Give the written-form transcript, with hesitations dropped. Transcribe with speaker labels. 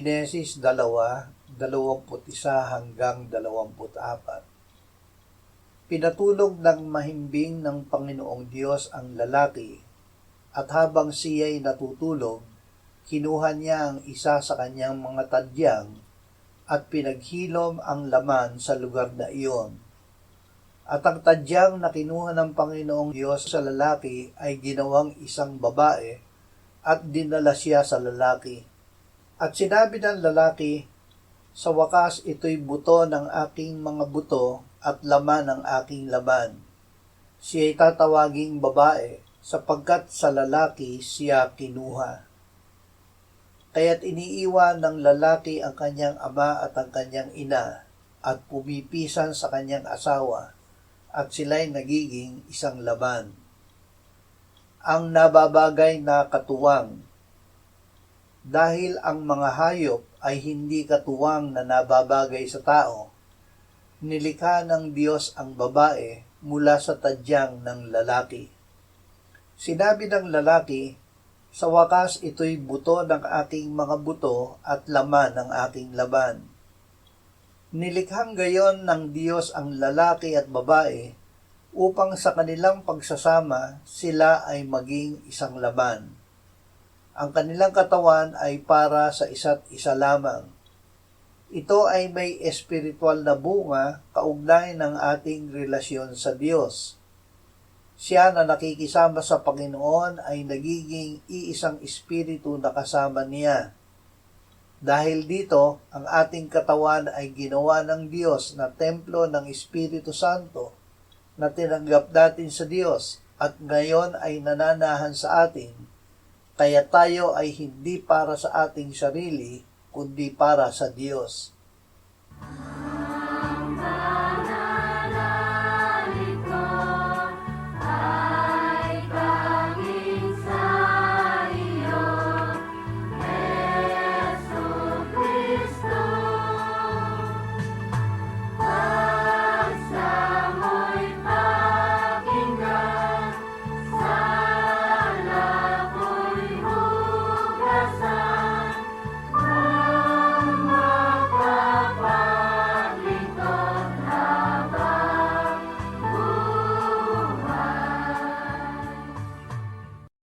Speaker 1: Henesis 2:21 hanggang 24. Pinatulog ng mahimbing ng Panginoong Diyos ang lalaki, at habang siya'y natutulog, kinuha niya ang isa sa kanyang mga tadyang at pinaghilom ang laman sa lugar na iyon. At ang tadyang na kinuha ng Panginoong Diyos sa lalaki ay ginawang isang babae at dinala siya sa lalaki. At sinabi ng lalaki, "Sa wakas ito'y buto ng aking mga buto at laman ng aking laman. Siya'y tatawaging babae sapagkat sa lalaki siya kinuha." Kaya't iniiwan ng lalaki ang kanyang ama at ang kanyang ina at pumipisan sa kanyang asawa at sila'y nagiging isang laman. Ang nababagay na katuwang. Dahil ang mga hayop ay hindi katuwang na nababagay sa tao, nilikha ng Diyos ang babae mula sa tadyang ng lalaki. Sinabi ng lalaki, "Sa wakas ito'y buto ng aking mga buto at laman ng aking laman." Nilikhang gayon ng Diyos ang lalaki at babae upang sa kanilang pagsasama sila ay maging isang laman. Ang kanilang katawan ay para sa isa't isa lamang. Ito ay may espiritual na bunga kaugnay ng ating relasyon sa Diyos. Siya na nakikisama sa Panginoon ay nagiging iisang espiritu na kasama niya. Dahil dito, ang ating katawan ay ginawa ng Diyos na templo ng Espiritu Santo na tinanggap natin sa Diyos at ngayon ay nananahan sa atin. Kaya tayo ay hindi para sa ating sarili, kundi para sa Diyos.